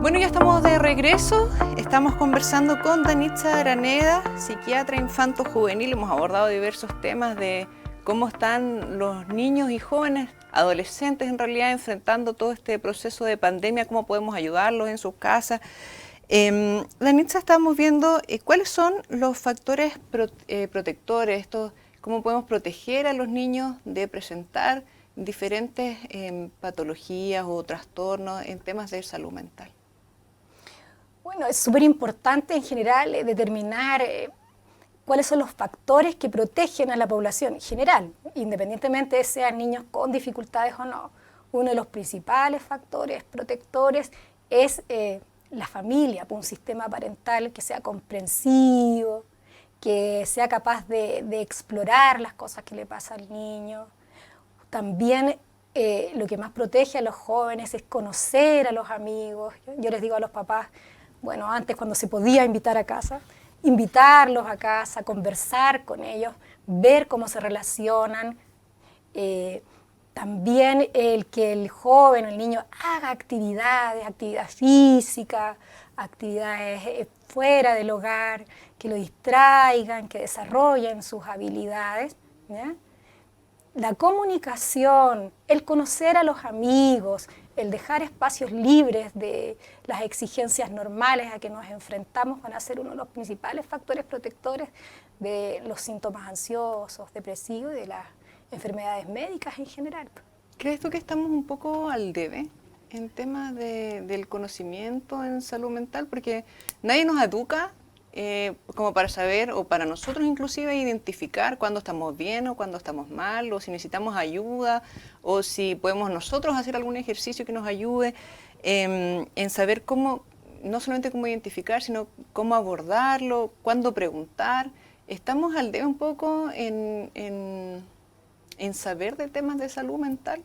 Bueno, ya estamos de regreso. Estamos conversando con Danitza Araneda, psiquiatra infanto-juvenil. Hemos abordado diversos temas de cómo están los niños y jóvenes, adolescentes en realidad, enfrentando todo este proceso de pandemia, cómo podemos ayudarlos en sus casas. Danitza, estamos viendo cuáles son los factores protectores, cómo podemos proteger a los niños de presentar diferentes patologías o trastornos en temas de salud mental. Bueno, es súper importante en general determinar cuáles son los factores que protegen a la población en general, independientemente de sean niños con dificultades o no. Uno de los principales factores protectores es la familia, un sistema parental que sea comprensivo, que sea capaz de explorar las cosas que le pasan al niño. También lo que más protege a los jóvenes es conocer a los amigos. Yo les digo a los papás, bueno, antes cuando se podía invitar a casa, invitarlos a casa, conversar con ellos, ver cómo se relacionan. También el que el joven, el niño haga actividades, actividad física, actividades fuera del hogar, que lo distraigan, que desarrollen sus habilidades, ¿ya? La comunicación, el conocer a los amigos, el dejar espacios libres de las exigencias normales a que nos enfrentamos van a ser uno de los principales factores protectores de los síntomas ansiosos, depresivos y de las enfermedades médicas en general. ¿Crees tú que estamos un poco al debe en temas del conocimiento en salud mental? Porque nadie nos educa como para saber, o para nosotros inclusive, identificar cuándo estamos bien o cuándo estamos mal, o si necesitamos ayuda, o si podemos nosotros hacer algún ejercicio que nos ayude en saber cómo, no solamente cómo identificar, sino cómo abordarlo, cuándo preguntar. ¿Estamos al debe un poco en saber de temas de salud mental?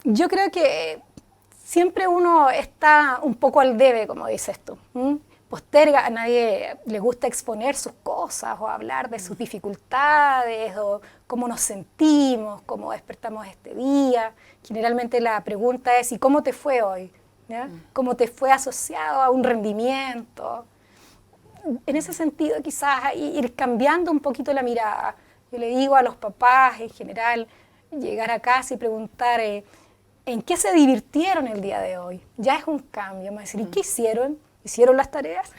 Yo creo que siempre uno está un poco al debe, como dices tú. Posterga, a nadie le gusta exponer sus cosas o hablar de sus dificultades o cómo nos sentimos, cómo despertamos este día. Generalmente la pregunta es, ¿y cómo te fue hoy? ¿Ya? ¿Cómo te fue asociado a un rendimiento? En ese sentido, quizás ir cambiando un poquito la mirada. Yo le digo a los papás en general, llegar a casa y preguntar ¿en qué se divirtieron el día de hoy? Ya es un cambio. Me decir, ¿y qué hicieron? ¿Hicieron las tareas?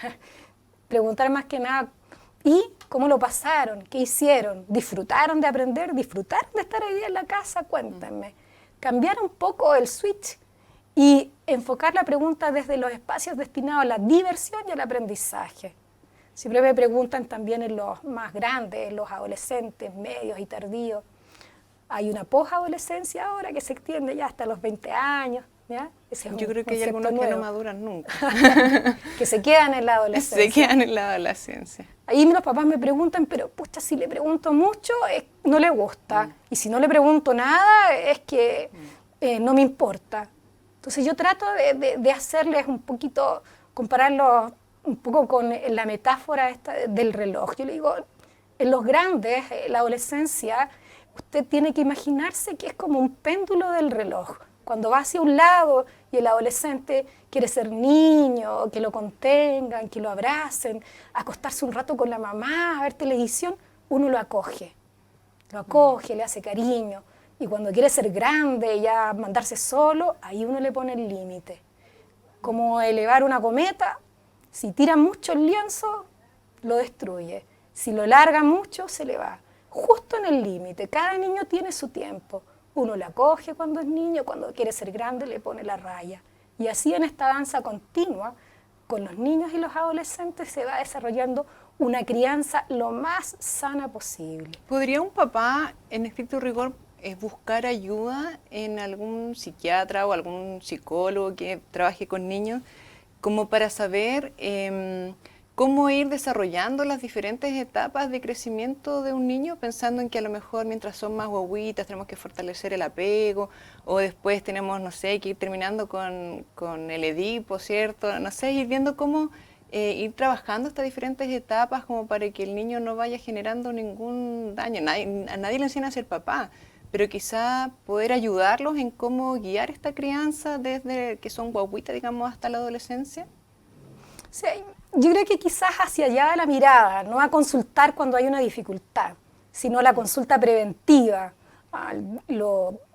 Preguntar más que nada, ¿y cómo lo pasaron? ¿Qué hicieron? ¿Disfrutaron de aprender? ¿Disfrutaron de estar hoy día en la casa? Cuéntenme. Cambiar un poco el switch y enfocar la pregunta desde los espacios destinados a la diversión y al aprendizaje. Siempre me preguntan también en los más grandes, en los adolescentes, medios y tardíos. Hay una posadolescencia ahora que se extiende ya hasta los 20 años. ¿Ya? Yo creo que hay algunos que no maduran nunca. Que se quedan en la adolescencia. Se quedan en la adolescencia. Ahí los papás me preguntan, pero pucha, si le pregunto mucho, no le gusta. Y si no le pregunto nada, es que no me importa. Entonces yo trato de hacerles un poquito, compararlo un poco con la metáfora esta del reloj. Yo le digo, en los grandes, la adolescencia, usted tiene que imaginarse que es como un péndulo del reloj. Cuando va hacia un lado y el adolescente quiere ser niño, que lo contengan, que lo abracen, acostarse un rato con la mamá, a ver televisión, uno lo acoge, le hace cariño. Y cuando quiere ser grande, ya mandarse solo, ahí uno le pone el límite. Como elevar una cometa, si tira mucho el lienzo, lo destruye. Si lo larga mucho, se le va. Justo en el límite, cada niño tiene su tiempo. Uno la acoge cuando es niño, cuando quiere ser grande le pone la raya. Y así en esta danza continua, con los niños y los adolescentes se va desarrollando una crianza lo más sana posible. ¿Podría un papá, en estricto rigor, buscar ayuda en algún psiquiatra o algún psicólogo que trabaje con niños, como para saber cómo ir desarrollando las diferentes etapas de crecimiento de un niño, pensando en que a lo mejor mientras son más guaguitas tenemos que fortalecer el apego, o después tenemos, no sé, que ir terminando con el Edipo, ¿cierto? No sé, ir viendo cómo ir trabajando estas diferentes etapas como para que el niño no vaya generando ningún daño. A nadie le enseña a ser papá, pero quizá poder ayudarlos en cómo guiar esta crianza desde que son guaguitas, digamos, hasta la adolescencia. Sí, yo creo que quizás hacia allá va la mirada, no a consultar cuando hay una dificultad, sino la consulta preventiva.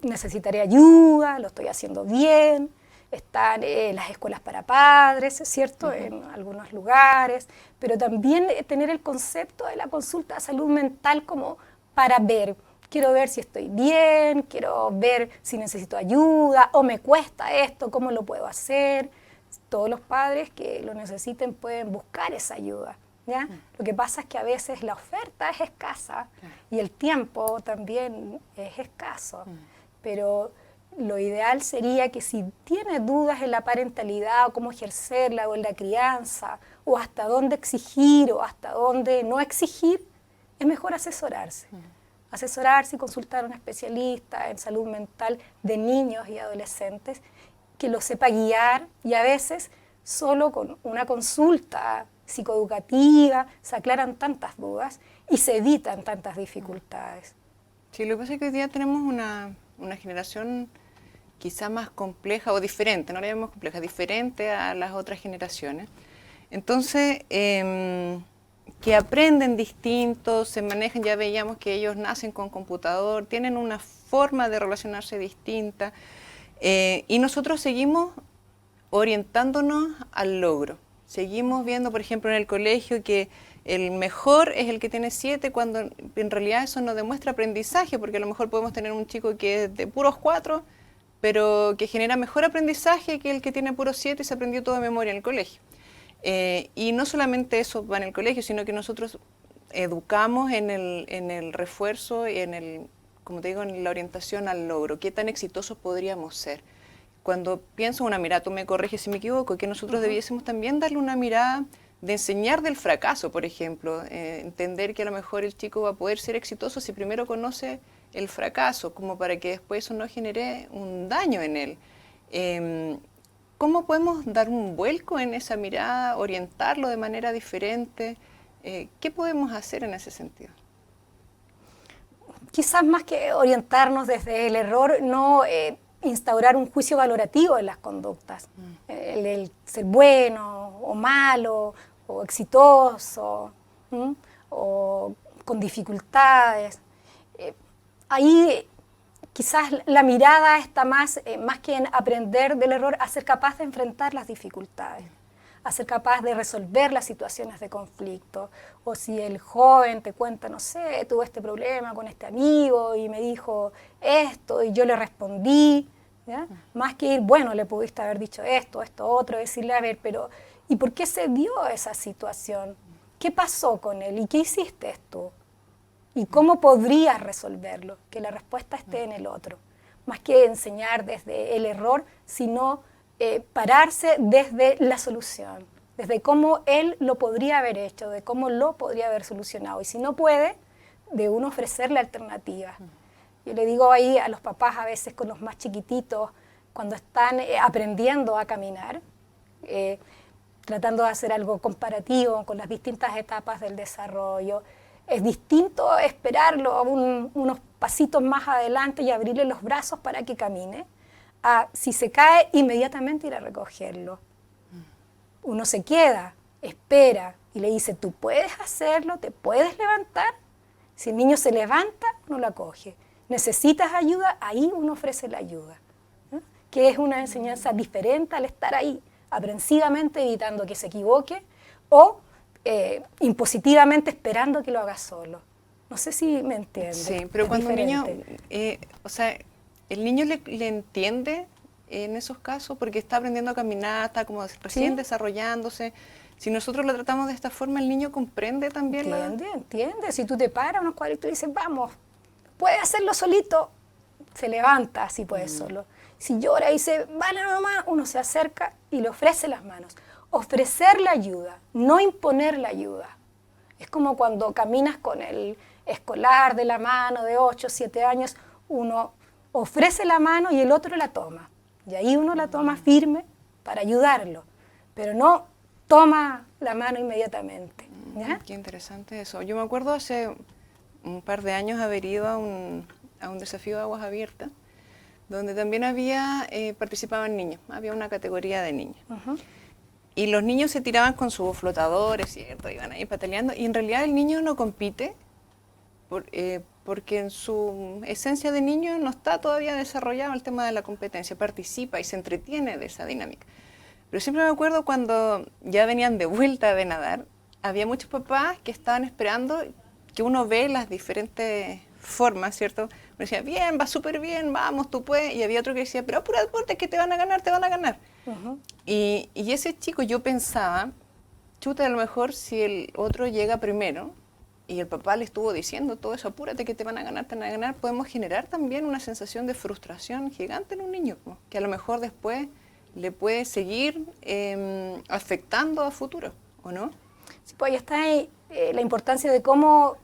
Necesitaré ayuda, lo estoy haciendo bien, están las escuelas para padres, ¿es cierto?, en algunos lugares, pero también tener el concepto de la consulta de salud mental como para ver. Quiero ver si estoy bien, quiero ver si necesito ayuda o me cuesta esto, cómo lo puedo hacer. Todos los padres que lo necesiten pueden buscar esa ayuda, ¿ya? Lo que pasa es que a veces la oferta es escasa y el tiempo también es escaso, pero lo ideal sería que si tiene dudas en la parentalidad o cómo ejercerla o en la crianza o hasta dónde exigir o hasta dónde no exigir, es mejor asesorarse. Asesorarse y consultar a un especialista en salud mental de niños y adolescentes que lo sepa guiar, y a veces solo con una consulta psicoeducativa se aclaran tantas dudas y se evitan tantas dificultades. Sí, lo que pasa es que hoy día tenemos una generación quizá más compleja o diferente, no la llamemos compleja, diferente a las otras generaciones. Entonces, que aprenden distinto, se manejan, ya veíamos que ellos nacen con computador, tienen una forma de relacionarse distinta, y nosotros seguimos orientándonos al logro. Seguimos viendo, por ejemplo, en el colegio que el mejor es el que tiene 7, cuando en realidad eso no demuestra aprendizaje, porque a lo mejor podemos tener un chico que es de puros 4, pero que genera mejor aprendizaje que el que tiene puros 7 y se aprendió todo de memoria en el colegio. Y no solamente eso va en el colegio, sino que nosotros educamos en el refuerzo y como te digo, en la orientación al logro. ¿Qué tan exitosos podríamos ser? Cuando pienso en una mirada, tú me corriges si me equivoco, que nosotros debiésemos también darle una mirada de enseñar del fracaso, por ejemplo, entender que a lo mejor el chico va a poder ser exitoso si primero conoce el fracaso, como para que después eso no genere un daño en él. ¿Cómo podemos dar un vuelco en esa mirada, orientarlo de manera diferente? ¿Qué podemos hacer en ese sentido? Quizás más que orientarnos desde el error, no instaurar un juicio valorativo en las conductas, el ser bueno o malo o exitoso, o con dificultades. Ahí quizás la mirada está más que en aprender del error, a ser capaz de enfrentar las dificultades, a ser capaz de resolver las situaciones de conflicto. O si el joven te cuenta, no sé, tuve este problema con este amigo y me dijo esto y yo le respondí, ¿ya? Más que ir, bueno, le pudiste haber dicho esto, esto, otro, decirle, a ver, pero ¿y por qué se dio esa situación? ¿Qué pasó con él? ¿Y qué hiciste tú? ¿Y cómo podrías resolverlo? Que la respuesta esté en el otro. Más que enseñar desde el error, sino pararse desde la solución, desde cómo él lo podría haber hecho, de cómo lo podría haber solucionado. Y si no puede, de uno ofrecerle alternativas. Yo le digo ahí a los papás a veces con los más chiquititos, cuando están aprendiendo a caminar, tratando de hacer algo comparativo con las distintas etapas del desarrollo. Es distinto esperarlo unos pasitos más adelante y abrirle los brazos para que camine, a si se cae, inmediatamente ir a recogerlo. Uno se queda, espera y le dice, tú puedes hacerlo, te puedes levantar. Si el niño se levanta, uno lo acoge. ¿Necesitas ayuda? Ahí uno ofrece la ayuda. Que es una enseñanza diferente al estar ahí, aprensivamente evitando que se equivoque o impositivamente esperando que lo haga solo. No sé si me entiendes. Sí, pero cuando un niño, el niño le entiende en esos casos porque está aprendiendo a caminar, está como recién desarrollándose. Si nosotros lo tratamos de esta forma, el niño comprende también. Entiende. Si tú te paras unos cuadritos y dices, vamos, puede hacerlo solito, se levanta así puede solo. Si llora y dice, vale mamá, uno se acerca y le ofrece las manos. Ofrecer la ayuda, no imponer la ayuda. Es como cuando caminas con el escolar de la mano de 8, 7 años, uno ofrece la mano y el otro la toma. Y ahí uno la toma firme para ayudarlo, pero no toma la mano inmediatamente. ¿Ya? Qué interesante eso. Yo me acuerdo hace un par de años haber ido a a un desafío de aguas abiertas, donde también participaban niños, había una categoría de niños. Y los niños se tiraban con sus flotadores, ¿cierto? Iban ahí pataleando, y en realidad el niño no compite, porque en su esencia de niño no está todavía desarrollado el tema de la competencia, participa y se entretiene de esa dinámica. Pero siempre me acuerdo cuando ya venían de vuelta de nadar, había muchos papás que estaban esperando que uno ve las diferentes formas, ¿cierto? Uno decía, bien, va súper bien, vamos, tú puedes. Y había otro que decía, pero apura, apura, que te van a ganar, te van a ganar. Y ese chico, yo pensaba, chuta, a lo mejor si el otro llega primero y el papá le estuvo diciendo todo eso, apúrate que te van a ganar, te van a ganar, podemos generar también una sensación de frustración gigante en un niño, que a lo mejor después le puede seguir afectando a futuro, ¿o no? Sí, pues ahí está la importancia de cómo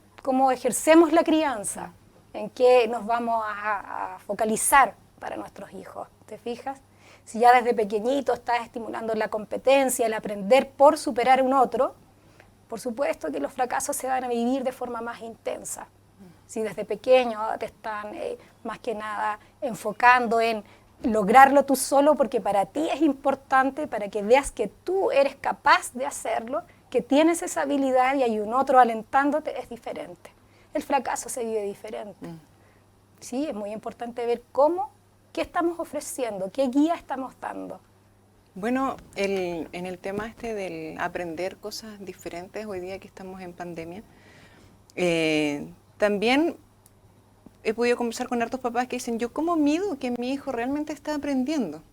ejercemos la crianza, en qué nos vamos a focalizar para nuestros hijos, ¿te fijas? Si ya desde pequeñito estás estimulando la competencia, el aprender por superar a un otro, por supuesto que los fracasos se van a vivir de forma más intensa. Si desde pequeño te están más que nada enfocando en lograrlo tú solo porque para ti es importante, para que veas que tú eres capaz de hacerlo, que tienes esa habilidad y hay un otro alentándote, es diferente. El fracaso se vive diferente. Sí, es muy importante ver qué estamos ofreciendo, qué guía estamos dando. Bueno, en el tema del aprender cosas diferentes, hoy día que estamos en pandemia, también he podido conversar con hartos papás que dicen, ¿yo cómo mido que mi hijo realmente está aprendiendo?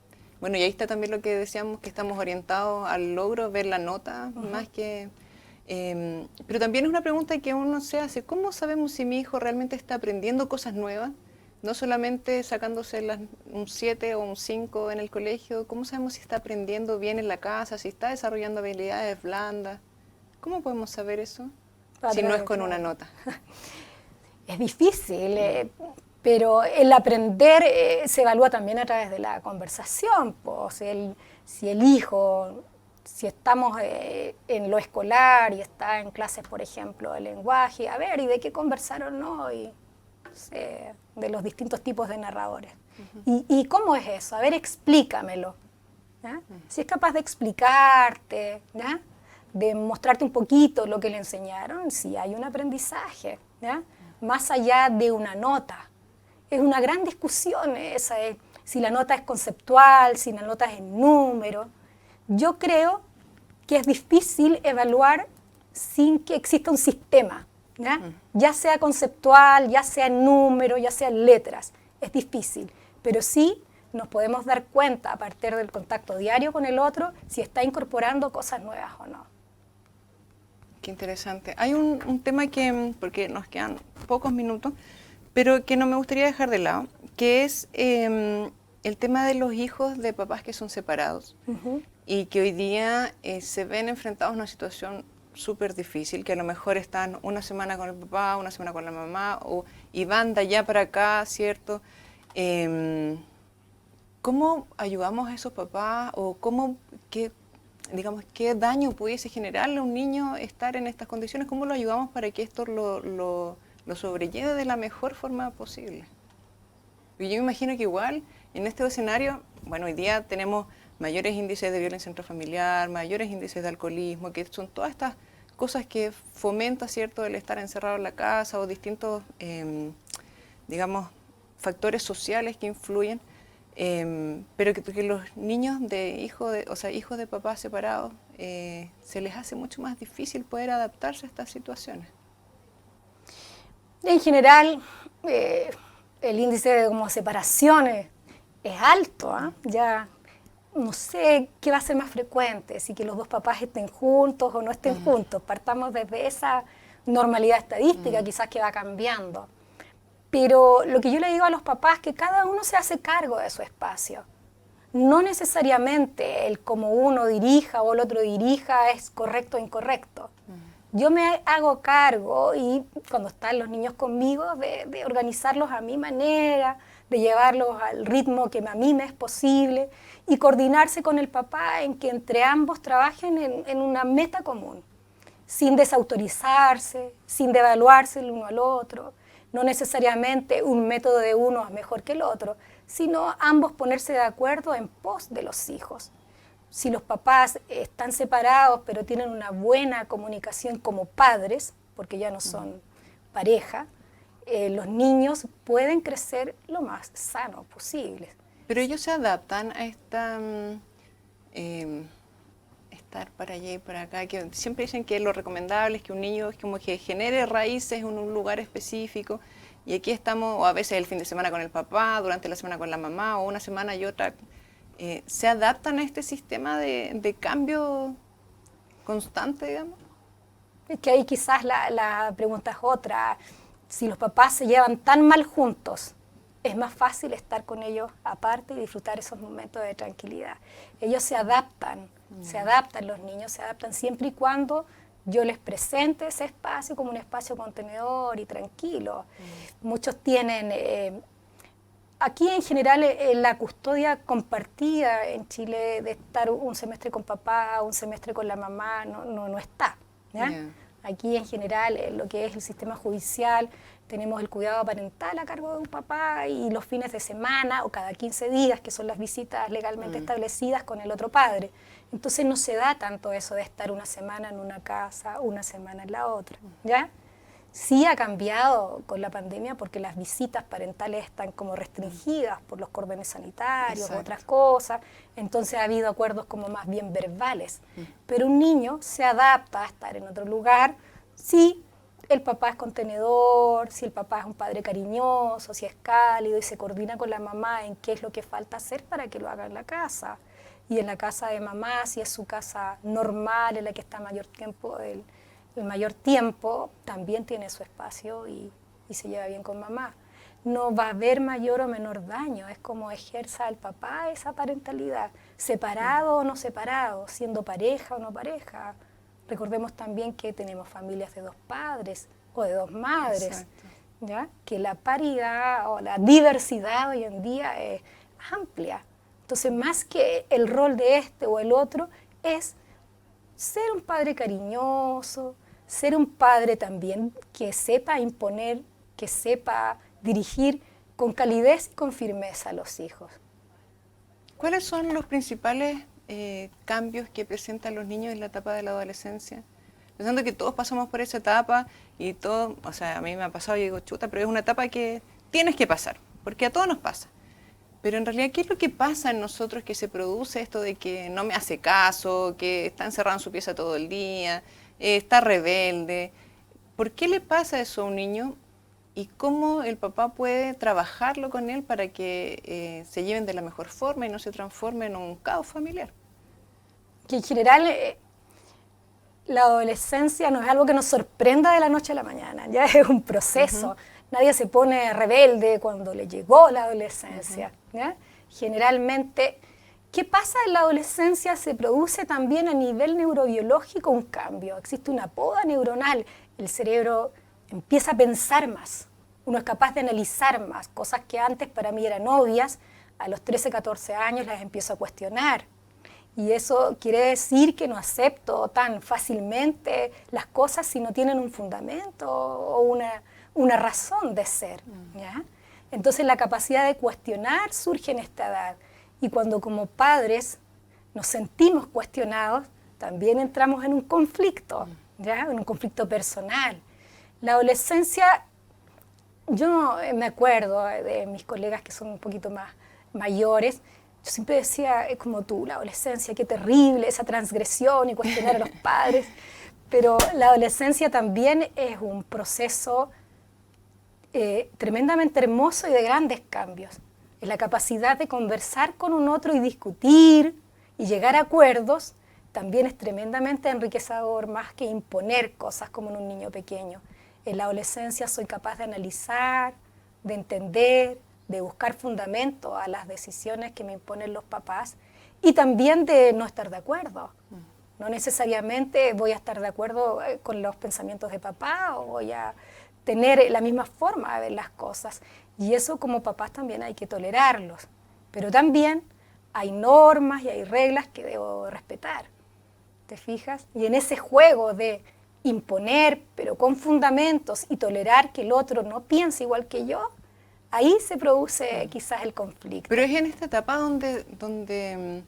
Bueno, y ahí está también lo que decíamos, que estamos orientados al logro, ver la nota, más que... pero también es una pregunta que uno se hace, ¿cómo sabemos si mi hijo realmente está aprendiendo cosas nuevas? No solamente sacándose un 7 o un 5 en el colegio, ¿cómo sabemos si está aprendiendo bien en la casa, si está desarrollando habilidades blandas? ¿Cómo podemos saber eso si no es con una nota? Es difícil, pero el aprender se evalúa también a través de la conversación. Pues, si el hijo, si estamos en lo escolar y está en clases, por ejemplo, de lenguaje, a ver, ¿y de qué conversaron hoy? No sé, de los distintos tipos de narradores. ¿Y cómo es eso? A ver, explícamelo. ¿Ya? Si es capaz de explicarte, ¿ya? De mostrarte un poquito lo que le enseñaron, si hay un aprendizaje, ¿ya? Más allá de una nota. Es una gran discusión esa de si la nota es conceptual, si la nota es en número. Yo creo que es difícil evaluar sin que exista un sistema, ¿ya? Ya sea conceptual, ya sea en número, ya sea en letras. Es difícil, pero sí nos podemos dar cuenta a partir del contacto diario con el otro si está incorporando cosas nuevas o no. Qué interesante. Hay un tema porque nos quedan pocos minutos, pero que no me gustaría dejar de lado, que es el tema de los hijos de papás que son separados y que hoy día se ven enfrentados a una situación súper difícil, que a lo mejor están una semana con el papá, una semana con la mamá, y van de allá para acá, ¿cierto? ¿Cómo ayudamos a esos papás o qué daño pudiese generarle a un niño estar en estas condiciones? ¿Cómo lo ayudamos para que esto lo sobrelleve de la mejor forma posible? Y yo me imagino que igual en este escenario, bueno, hoy día tenemos mayores índices de violencia intrafamiliar, mayores índices de alcoholismo, que son todas estas cosas que fomenta, ¿cierto?, el estar encerrado en la casa o distintos, factores sociales que influyen. Pero que los niños hijos de papás separados, se les hace mucho más difícil poder adaptarse a estas situaciones. En general, el índice de separaciones es alto, ¿eh? Ya no sé qué va a ser más frecuente, si que los dos papás estén juntos o no estén juntos. Partamos desde esa normalidad estadística, quizás que va cambiando. Pero lo que yo le digo a los papás es que cada uno se hace cargo de su espacio. No necesariamente el cómo uno dirija o el otro dirija es correcto o incorrecto. Yo me hago cargo y cuando están los niños conmigo de organizarlos a mi manera, de llevarlos al ritmo que a mí me es posible y coordinarse con el papá en que entre ambos trabajen en una meta común, sin desautorizarse, sin devaluarse el uno al otro, No necesariamente un método de uno es mejor que el otro, sino ambos ponerse de acuerdo en pos de los hijos. Si los papás están separados pero tienen una buena comunicación como padres, porque ya no son pareja, los niños pueden crecer lo más sanos posible. Pero ellos se adaptan a estar para allá y para acá, que siempre dicen que lo recomendable es que un niño es como que genere raíces en un lugar específico, y aquí estamos, o a veces el fin de semana con el papá, durante la semana con la mamá, o una semana y otra, ¿se adaptan a este sistema de cambio constante, digamos? Es que ahí quizás la pregunta es otra. Si los papás se llevan tan mal juntos, es más fácil estar con ellos aparte y disfrutar esos momentos de tranquilidad. Ellos se adaptan los niños se adaptan siempre y cuando yo les presente ese espacio como un espacio contenedor y tranquilo. Muchos tienen, aquí en general la custodia compartida en Chile de estar un semestre con papá, un semestre con la mamá, no está, ¿ya? Yeah. Aquí en general lo que es el sistema judicial, tenemos el cuidado parental a cargo de un papá y los fines de semana o cada 15 días, que son las visitas legalmente establecidas con el otro padre. Entonces no se da tanto eso de estar una semana en una casa, una semana en la otra, ¿ya? Sí ha cambiado con la pandemia porque las visitas parentales están como restringidas por los córdones sanitarios u otras cosas, entonces ha habido acuerdos como más bien verbales. Pero un niño se adapta a estar en otro lugar si el papá es contenedor, si el papá es un padre cariñoso, si es cálido y se coordina con la mamá en qué es lo que falta hacer para que lo haga en la casa. Y en la casa de mamá, si es su casa normal, en la que está mayor tiempo, el mayor tiempo, también tiene su espacio y se lleva bien con mamá. No va a haber mayor o menor daño, es como ejerza el papá esa parentalidad, separado o no separado, siendo pareja o no pareja. Recordemos también que tenemos familias de 2 padres o de 2 madres, ¿ya? Que la paridad o la diversidad hoy en día es amplia. Entonces, más que el rol de este o el otro, es ser un padre cariñoso, ser un padre también que sepa imponer, que sepa dirigir con calidez y con firmeza a los hijos. ¿Cuáles son los principales cambios que presentan los niños en la etapa de la adolescencia? Pensando que todos pasamos por esa etapa y todo, o sea, a mí me ha pasado y digo, chuta, pero es una etapa que tienes que pasar, porque a todos nos pasa. Pero en realidad, ¿qué es lo que pasa en nosotros que se produce esto de que no me hace caso, que está encerrado en su pieza todo el día, está rebelde? ¿Por qué le pasa eso a un niño? ¿Y cómo el papá puede trabajarlo con él para que se lleven de la mejor forma y no se transforme en un caos familiar? Que en general la adolescencia no es algo que nos sorprenda de la noche a la mañana, ya es un proceso. Nadie se pone rebelde cuando le llegó la adolescencia, ¿ya? Generalmente, ¿qué pasa en la adolescencia? Se produce también a nivel neurobiológico un cambio. Existe una poda neuronal. El cerebro empieza a pensar más. Uno es capaz de analizar más. Cosas que antes para mí eran obvias, a los 13, 14 años las empiezo a cuestionar. Y eso quiere decir que no acepto tan fácilmente las cosas si no tienen un fundamento o una razón de ser, ¿ya? Entonces la capacidad de cuestionar surge en esta edad y cuando como padres nos sentimos cuestionados, también entramos en un conflicto, ¿ya? En un conflicto personal. La adolescencia, yo me acuerdo de mis colegas que son un poquito más mayores, yo siempre decía, es como tú, la adolescencia, qué terrible, esa transgresión y cuestionar a los padres, pero la adolescencia también es un proceso tremendamente hermoso y de grandes cambios. Es la capacidad de conversar con un otro y discutir y llegar a acuerdos también es tremendamente enriquecedor, más que imponer cosas como en un niño pequeño. En la adolescencia soy capaz de analizar, de entender, de buscar fundamento a las decisiones que me imponen los papás y también de no estar de acuerdo. No necesariamente voy a estar de acuerdo con los pensamientos de papá o voy a tener la misma forma de ver las cosas. Y eso como papás también hay que tolerarlos. Pero también hay normas y hay reglas que debo respetar. ¿Te fijas? Y en ese juego de imponer, pero con fundamentos, y tolerar que el otro no piense igual que yo, ahí se produce quizás el conflicto. Pero es en esta etapa donde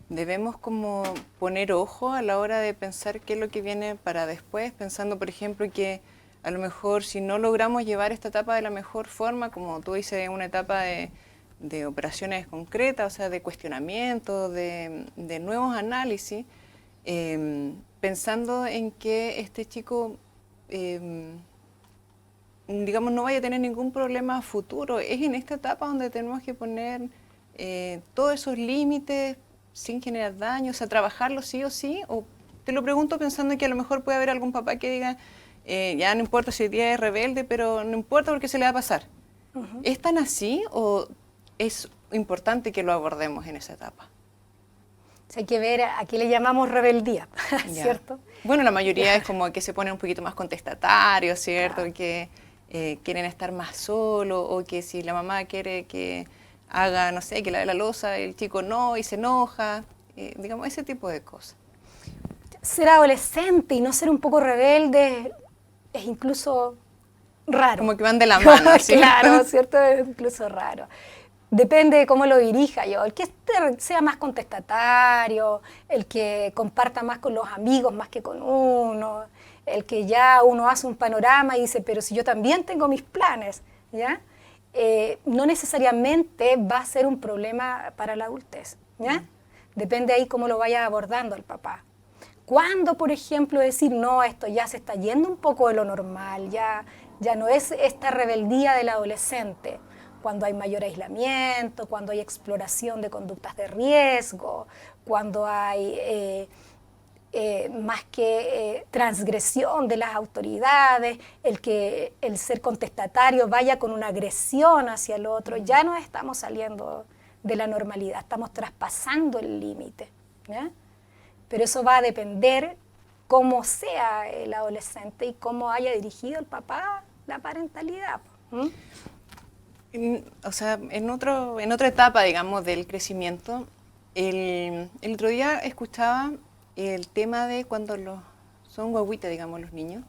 debemos como poner ojo a la hora de pensar qué es lo que viene para después, pensando, por ejemplo, que a lo mejor si no logramos llevar esta etapa de la mejor forma, como tú dices, una etapa de operaciones concretas, o sea, de cuestionamiento, de nuevos análisis, pensando en que este chico, digamos, no vaya a tener ningún problema a futuro. Es en esta etapa donde tenemos que poner todos esos límites sin generar daño, o sea, trabajarlo sí o sí. O te lo pregunto pensando en que a lo mejor puede haber algún papá que diga, ya no importa si el día es rebelde, pero no importa porque se le va a pasar. ¿Es tan así o es importante que lo abordemos en esa etapa? O sea, hay que ver a qué le llamamos rebeldía, ¿cierto? Bueno, la mayoría es como que se ponen un poquito más contestatarios, ¿cierto? Que quieren estar más solos, o que si la mamá quiere que haga, no sé, que lave la loza, el chico no y se enoja, digamos, ese tipo de cosas. Ser adolescente y no ser un poco rebelde es incluso raro. Como que van de la mano, ¿cierto? Claro, ¿cierto? Es incluso raro. Depende de cómo lo dirija yo. El que sea más contestatario, el que comparta más con los amigos más que con uno, el que ya uno hace un panorama y dice, pero si yo también tengo mis planes, ¿ya? No necesariamente va a ser un problema para la adultez, ¿ya? Depende ahí cómo lo vaya abordando el papá. Cuando, por ejemplo, decir, no, esto ya se está yendo un poco de lo normal, ya no es esta rebeldía del adolescente, cuando hay mayor aislamiento, cuando hay exploración de conductas de riesgo, cuando hay más que transgresión de las autoridades, el ser contestatario vaya con una agresión hacia el otro, ya no estamos saliendo de la normalidad, estamos traspasando el límite, ¿ya? Pero eso va a depender cómo sea el adolescente y cómo haya dirigido el papá la parentalidad. O sea, en otra etapa, digamos, del crecimiento, el otro día escuchaba el tema de cuando son guaguitas, digamos, los niños.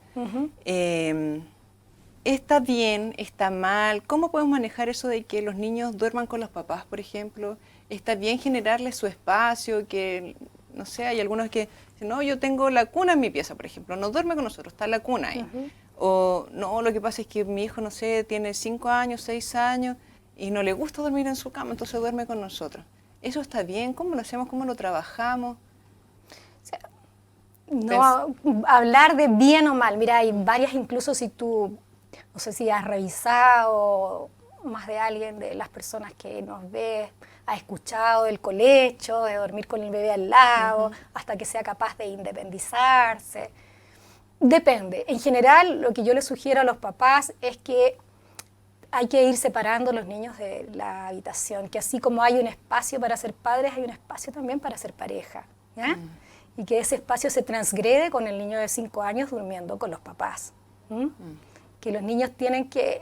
¿Está bien? ¿Está mal? ¿Cómo podemos manejar eso de que los niños duerman con los papás, por ejemplo? ¿Está bien generarles su espacio? Que, no sé, hay algunos que dicen, no, yo tengo la cuna en mi pieza, por ejemplo, no duerme con nosotros, está la cuna ahí. O no, lo que pasa es que mi hijo, no sé, tiene 5 años, 6 años y no le gusta dormir en su cama, entonces duerme con nosotros. ¿Eso está bien? ¿Cómo lo hacemos? ¿Cómo lo trabajamos? O sea, no hablar de bien o mal. Mira, hay varias, incluso si tú, no sé si has revisado más de alguien de las personas que nos ves, ha escuchado del colecho, de dormir con el bebé al lado, hasta que sea capaz de independizarse. Depende. En general, lo que yo les sugiero a los papás es que hay que ir separando los niños de la habitación, que así como hay un espacio para ser padres, hay un espacio también para ser pareja, ¿ya? Y que ese espacio se transgrede con el niño de 5 años durmiendo con los papás. Que los niños tienen que,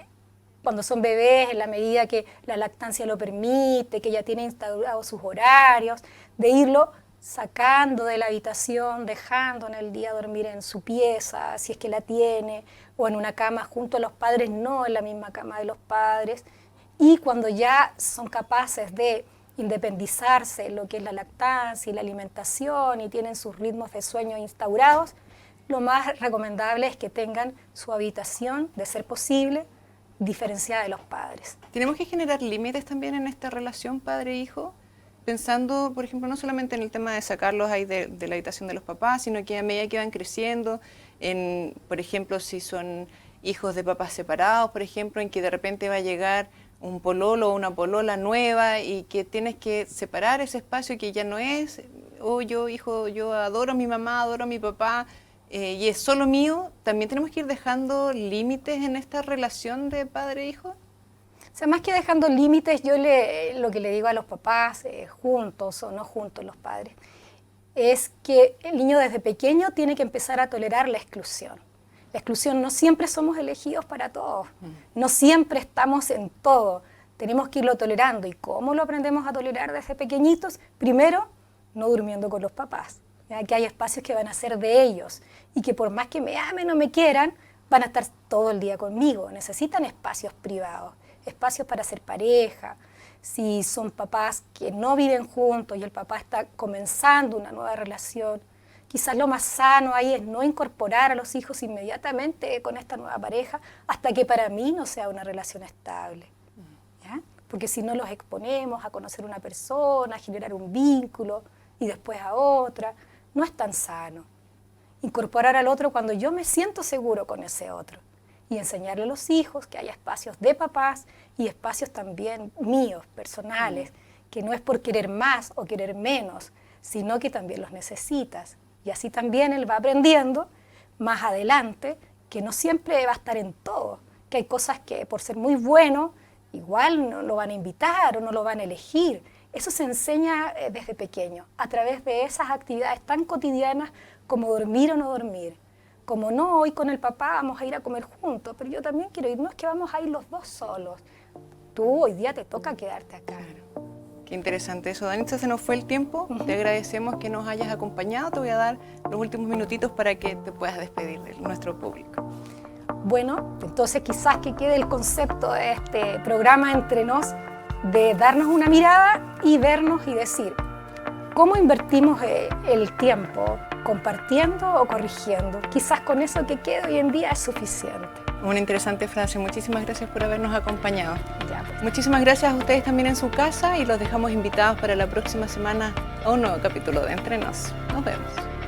cuando son bebés, en la medida que la lactancia lo permite, que ya tienen instaurados sus horarios, de irlo sacando de la habitación, dejando en el día dormir en su pieza, si es que la tiene, o en una cama junto a los padres, no en la misma cama de los padres. Y cuando ya son capaces de independizarse en lo que es la lactancia y la alimentación y tienen sus ritmos de sueño instaurados, lo más recomendable es que tengan su habitación, de ser posible, diferenciada de los padres. ¿Tenemos que generar límites también en esta relación padre-hijo? Pensando, por ejemplo, no solamente en el tema de sacarlos ahí de la habitación de los papás, sino que a medida que van creciendo, por ejemplo, si son hijos de papás separados, por ejemplo, en que de repente va a llegar un pololo o una polola nueva y que tienes que separar ese espacio que ya no es, yo adoro a mi mamá, adoro a mi papá, y es solo mío. ¿También tenemos que ir dejando límites en esta relación de padre-hijo? O sea, más que dejando límites, yo lo que le digo a los papás, juntos o no juntos los padres, es que el niño desde pequeño tiene que empezar a tolerar la exclusión. La exclusión, no siempre somos elegidos para todos, no siempre estamos en todo, tenemos que irlo tolerando. ¿Y cómo lo aprendemos a tolerar desde pequeñitos? Primero, no durmiendo con los papás, ¿ya? Que hay espacios que van a ser de ellos y que por más que me amen o me quieran, van a estar todo el día conmigo. Necesitan espacios privados, espacios para ser pareja. Si son papás que no viven juntos y el papá está comenzando una nueva relación, quizás lo más sano ahí es no incorporar a los hijos inmediatamente con esta nueva pareja hasta que para mí no sea una relación estable. ¿Ya? Porque si no los exponemos a conocer una persona, a generar un vínculo y después a otra, no es tan sano. Incorporar al otro cuando yo me siento seguro con ese otro y enseñarle a los hijos que hay espacios de papás y espacios también míos, personales, que no es por querer más o querer menos, sino que también los necesitas. Y así también él va aprendiendo más adelante que no siempre va a estar en todo, que hay cosas que por ser muy bueno igual no lo van a invitar o no lo van a elegir. Eso se enseña desde pequeño, a través de esas actividades tan cotidianas como dormir o no dormir. Como no, hoy con el papá vamos a ir a comer juntos, pero yo también quiero ir, no es que vamos a ir los dos solos. Tú hoy día te toca quedarte acá. Qué interesante eso. Danitza, se nos fue el tiempo. Te agradecemos que nos hayas acompañado. Te voy a dar los últimos minutitos para que te puedas despedir de nuestro público. Bueno, entonces quizás que quede el concepto de este programa entre nos, de darnos una mirada y vernos y decir, ¿cómo invertimos el tiempo? ¿Compartiendo o corrigiendo? Quizás con eso que quede hoy en día es suficiente. Una interesante frase. Muchísimas gracias por habernos acompañado. Ya, pues. Muchísimas gracias a ustedes también en su casa y los dejamos invitados para la próxima semana a un nuevo capítulo de Entre Nos. Nos vemos.